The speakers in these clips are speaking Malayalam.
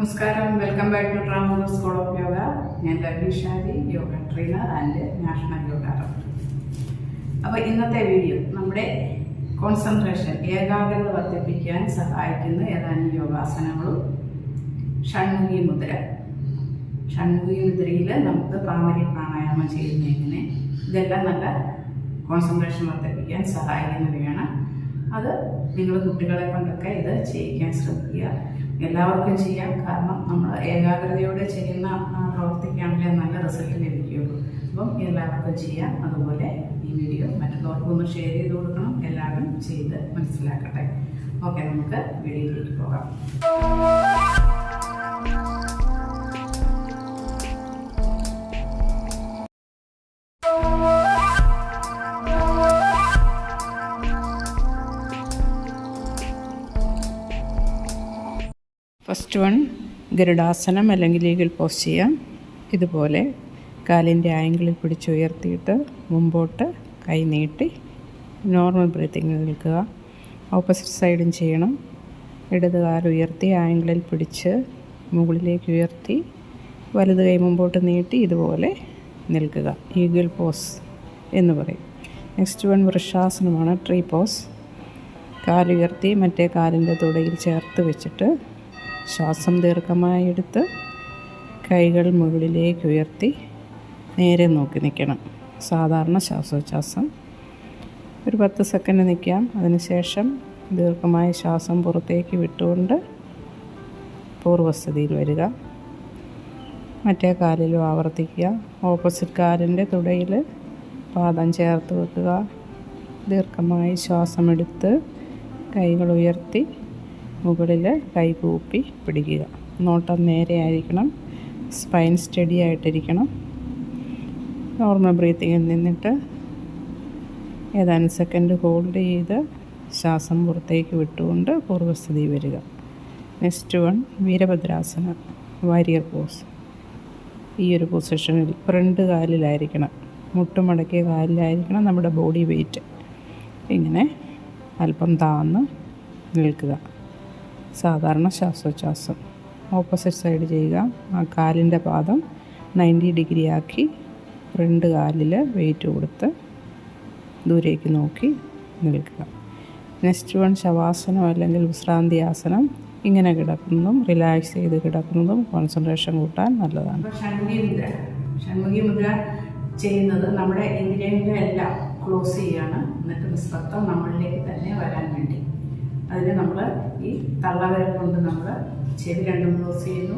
നമസ്കാരം, welcome back to travel school of yoga. ഞാൻ ലവീഷാരി, യോഗ ട്രെയിനർ ആൻഡ് നാഷണൽ യോഗാറർ. അപ്പോൾ ഇന്നത്തെ വീഡിയോ നമ്മുടെ കോൺസെൻട്രേഷൻ, ഏകാഗ്രത വർദ്ധിപ്പിക്കാൻ സഹായിക്കുന്ന ഏതാനും യോഗാസനങ്ങളും ഷൺമുഖി മുദ്ര. ഷൺമുഖി മുദ്രയിൽ നമുക്ക് ഭ്രാമരി പ്രാണായാമം ചെയ്യുന്ന എങ്ങനെ, ഇതെല്ലാം നല്ല കോൺസെൻട്രേഷൻ വർദ്ധിപ്പിക്കാൻ സഹായിക്കുന്നവയാണ്. അത് നിങ്ങൾ കുട്ടികളെ കൊണ്ടൊക്കെ ഇത് ചെയ്യിക്കാൻ ശ്രമിക്കുക. എല്ലാവർക്കും ചെയ്യാം, കാരണം നമ്മൾ ഏകാഗ്രതയോടെ ചെയ്യുന്ന പ്രവർത്തിക്കാണെങ്കിൽ നല്ല റിസൾട്ട് ലഭിക്കുകയുള്ളൂ. അപ്പം എല്ലാവർക്കും ചെയ്യാം. അതുപോലെ ഈ വീഡിയോ മറ്റുള്ളവർക്കൊന്ന് ഷെയർ ചെയ്ത് കൊടുക്കണം, എല്ലാവരും ചെയ്ത് മനസ്സിലാക്കട്ടെ. ഓക്കെ, നമുക്ക് വീഡിയോയിലേക്ക് പോകാം. ഫസ്റ്റ് വൺ ഗരുഡാസനം അല്ലെങ്കിൽ ഈഗിൾ പോസ് ചെയ്യാം. ഇതുപോലെ കാലിൻ്റെ ആംഗിളിൽ പിടിച്ചുയർത്തിയിട്ട് മുമ്പോട്ട് കൈ നീട്ടി നോർമൽ ബ്രീത്തിങ് നിൽക്കുക. ഓപ്പോസിറ്റ് സൈഡും ചെയ്യണം. ഇടത് കാൽ ഉയർത്തി ആംഗിളിൽ പിടിച്ച് മുകളിലേക്ക് ഉയർത്തി വലത് കൈ മുമ്പോട്ട് നീട്ടി ഇതുപോലെ നിൽക്കുക. ഈഗിൾ പോസ് എന്ന് പറയും. നെക്സ്റ്റ് വൺ വൃഷാസനമാണ്, ട്രീ പോസ്. കാലുയർത്തി മറ്റേ കാലിൻ്റെ തുടയിൽ ചേർത്ത് വെച്ചിട്ട് ശ്വാസം ദീർഘമായി എടുത്ത് കൈകൾ മുകളിലേക്ക് ഉയർത്തി നേരെ നോക്കി നിൽക്കണം. സാധാരണ ശ്വാസോച്ഛ്വാസം ഒരു 10 സെക്കൻഡ് നിൽക്കാം. അതിനുശേഷം ദീർഘമായ ശ്വാസം പുറത്തേക്ക് വിട്ടുകൊണ്ട് പൂർവ്വസ്ഥിതിയിൽ വരിക. മറ്റേ കാലിലും ആവർത്തിക്കുക. ഓപ്പോസിറ്റ് കാലിൻ്റെ തുടയിൽ പാദം ചേർത്ത് വെക്കുക. ദീർഘമായി ശ്വാസമെടുത്ത് കൈകൾ ഉയർത്തി മുകളിൽ കൈകൂപ്പി പിടിക്കുക. നോട്ടം നേരെ ആയിരിക്കണം. സ്പൈൻ സ്റ്റഡി ആയിട്ടിരിക്കണം. നോർമൽ ബ്രീത്തിങ്ങിൽ നിന്നിട്ട് ഏതാനും സെക്കൻഡ് ഹോൾഡ് ചെയ്ത് ശ്വാസം പുറത്തേക്ക് വിട്ടുകൊണ്ട് പൂർവ്വസ്ഥിതി വരിക. നെക്സ്റ്റ് വൺ വീരഭദ്രാസനം, വാരിയർ പോസ്. ഈ ഒരു പൊസിഷനിൽ ഫ്രണ്ട് കാലിലായിരിക്കണം, മുട്ടുമടക്കിയ കാലിലായിരിക്കണം നമ്മുടെ ബോഡി വെയ്റ്റ്. ഇങ്ങനെ അല്പം താന്ന് നിൽക്കുക. സാധാരണ ശ്വാസോച്ഛ്വാസം. ഓപ്പോസിറ്റ് സൈഡ് ചെയ്യുക. ആ കാലിൻ്റെ പാദം 90 ഡിഗ്രി ആക്കി ഫ്രണ്ട് കാലിൽ വെയിറ്റ് കൊടുത്ത് ദൂരേക്ക് നോക്കി നിൽക്കുക. നെക്സ്റ്റ് വൺ ശവാസനം അല്ലെങ്കിൽ വിശ്രാന്തി ആസനം. ഇങ്ങനെ കിടക്കുന്നതും റിലാക്സ് ചെയ്ത് കിടക്കുന്നതും കോൺസെൻട്രേഷൻ കൂട്ടാൻ നല്ലതാണ്. ഷൺമുഖി മുദ്ര ചെയ്യുന്നത് നമ്മുടെ ഇന്ദ്രിയങ്ങളെല്ലാം ക്ലോസ് ചെയ്യാണ്, എന്നിട്ട് നിസ്പർദ്ധം നമ്മളിലേക്ക് തന്നെ വരാൻ വേണ്ടി. അതിന് നമ്മൾ ഈ തള്ളവിരൽ കൊണ്ട് നമ്മൾ ചെവി രണ്ടും ക്ലോസ് ചെയ്യുന്നു.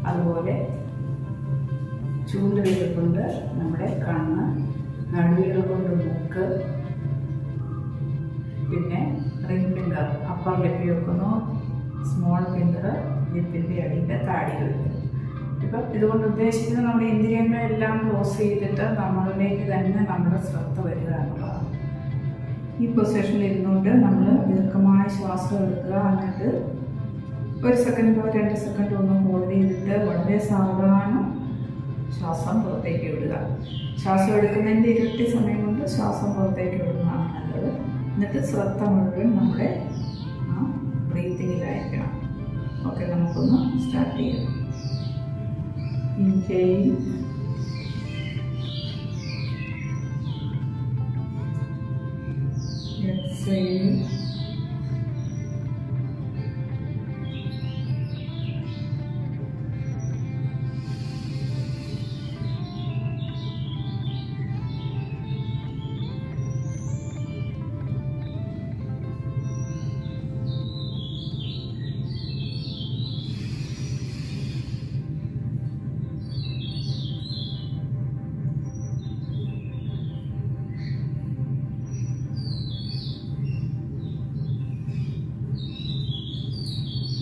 അതുപോലെ ചൂണ്ടുവിരൽ കൊണ്ട് നമ്മുടെ കണ്ണ്, നടുവിരൽ കൊണ്ട് മൂക്ക്, പിന്നെ റിംഗ് ഫിംഗർ അപ്പർ ലിപ്പ് വെക്കുന്നു, സ്മോൾ ഫിംഗർ ലിപ്പിൻ്റെ അടിയിലെ താടി വയ്ക്കുന്നു. ഇപ്പം ഇതുകൊണ്ട് ഉദ്ദേശിക്കുന്നത് നമ്മുടെ ഇന്ദ്രിയങ്ങളെല്ലാം ക്ലോസ് ചെയ്തിട്ട് നമ്മളിലേക്ക് തന്നെ നമ്മുടെ ശ്രദ്ധ വരിക എന്നുള്ളതാണ്. ഈ പൊസിഷനിൽ ഇരുന്നുകൊണ്ട് നമ്മൾ ദീർഘമായ ശ്വാസം എടുക്കുക. എന്നിട്ട് 1 സെക്കൻഡോ 2 സെക്കൻഡോ ഒന്ന് ഹോൾഡ് ചെയ്തിട്ട് വളരെ സാവധാനം ശ്വാസം പുറത്തേക്ക് വിടുക. ശ്വാസം എടുക്കുന്നതിൻ്റെ ഇരട്ടി സമയം കൊണ്ട് ശ്വാസം പുറത്തേക്ക് വിടുന്നതാണ് നല്ലത്. എന്നിട്ട് ശ്രദ്ധ മുഴുവൻ നമ്മുടെ ആ ബ്രീത്തിങ്ങിലായിരിക്കണം. ഓക്കെ, നമുക്കൊന്ന് സ്റ്റാർട്ട് ചെയ്യാം. ഇൻഹെയിൽ, exhale,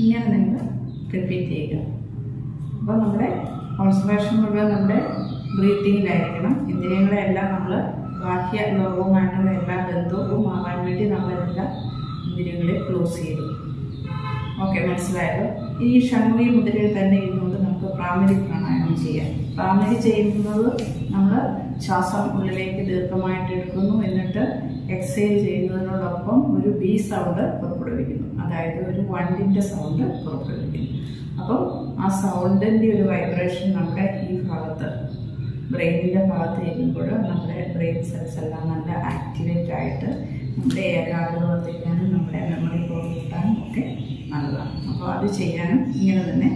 ഇങ്ങനെ നിങ്ങൾ റിപ്പീറ്റ് ചെയ്യുക. അപ്പോൾ നമ്മുടെ കോൺസെൻട്രേഷൻ മുഴുവൻ നമ്മുടെ ബ്രീത്തിങ്ങിലായിരിക്കണം. ഇന്ദ്രിയങ്ങളെല്ലാം നമ്മൾ ബാഹ്യ ലോകവുമായിട്ടുള്ള എല്ലാ ബന്ധവും ആവാൻ വേണ്ടി നമ്മളെല്ലാം ഇന്ദ്രിയങ്ങളെ ക്ലോസ് ചെയ്തു. ഓക്കെ, മനസ്സിലായല്ലോ. ഈ ഷൺമുഖി മുദ്രയിൽ തന്നെ ഇരുന്നുകൊണ്ട് നമുക്ക് ഭ്രാമരി പ്രാണായാമം ചെയ്യാം. ഭ്രാമരി ചെയ്യുന്നത് നമ്മൾ ശ്വാസം ഉള്ളിലേക്ക് ദീർഘമായിട്ട് എടുക്കുന്നു, എന്നിട്ട് എക്സൈൽ ചെയ്യുന്നതിനോടൊപ്പം ഒരു ബി സൗണ്ട് പുറപ്പെടുവിക്കുന്നു, അതായത് ഒരു വണ്ടിൻ്റെ സൗണ്ട് പുറപ്പെടുവിക്കുന്നു. അപ്പം ആ സൗണ്ടിൻ്റെ ഒരു വൈബ്രേഷൻ നമ്മുടെ ഈ ഭാഗത്ത് ബ്രെയിനിൻ്റെ ഭാഗത്ത് ഇരിക്കുമ്പോൾ നമ്മുടെ ബ്രെയിൻ സെൽസ് എല്ലാം നല്ല ആക്ടിവേറ്റ് ആയിട്ട് നമ്മുടെ ഏകാഗ്രത വർദ്ധിക്കാനും നമ്മുടെ മെമ്മറി പവർ കൂട്ടാനും ഒക്കെ നല്ലതാണ്. അപ്പോൾ അത് ചെയ്യാനും ഇങ്ങനെ തന്നെ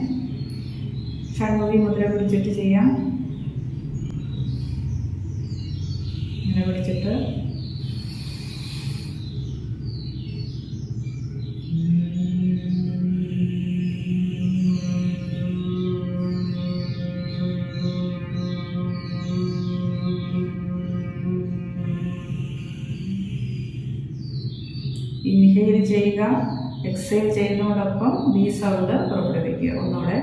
ഷൺമുഖി മുദ്ര പിടിച്ചിട്ട് ചെയ്യാം. ഇങ്ങനെ പിടിച്ചിട്ട് ഇൻഹെയിൽ ചെയ്യുക, എക്സൈൽ ചെയ്യുന്നതോടൊപ്പം ബി സൗണ്ട് പുറപ്പെടുവിക്കുക. ഒന്നുകൂടെ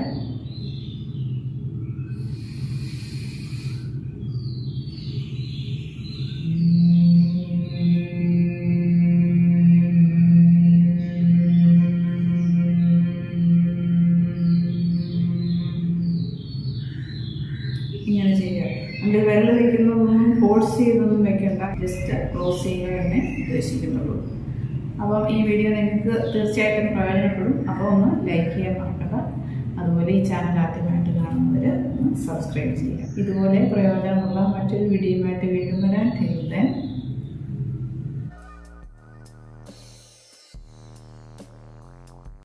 ഇങ്ങനെ ചെയ്യുക. നമ്മുടെ വിരൽ വയ്ക്കുന്നതൊന്നും ഫോഴ്സ് ചെയ്തൊന്നും വെക്കേണ്ട, ജസ്റ്റ് ക്ലോസ് ചെയ്യുക തന്നെ ഉദ്ദേശിക്കുന്നുള്ളൂ. അപ്പം ഈ വീഡിയോ നിങ്ങൾക്ക് തീർച്ചയായിട്ടും പ്രയോജനപ്പെടും. അപ്പോൾ ഒന്ന് ലൈക്ക് ചെയ്യാൻ മറക്കണ്ട. അതുപോലെ ഈ ചാനൽ ആദ്യമായിട്ട് കാണുന്നവർ ഒന്ന് സബ്സ്ക്രൈബ് ചെയ്യുക. ഇതുപോലെ പ്രയോജനമുള്ള മറ്റൊരു വീഡിയോയുമായിട്ട് വീണ്ടും വരാൻ.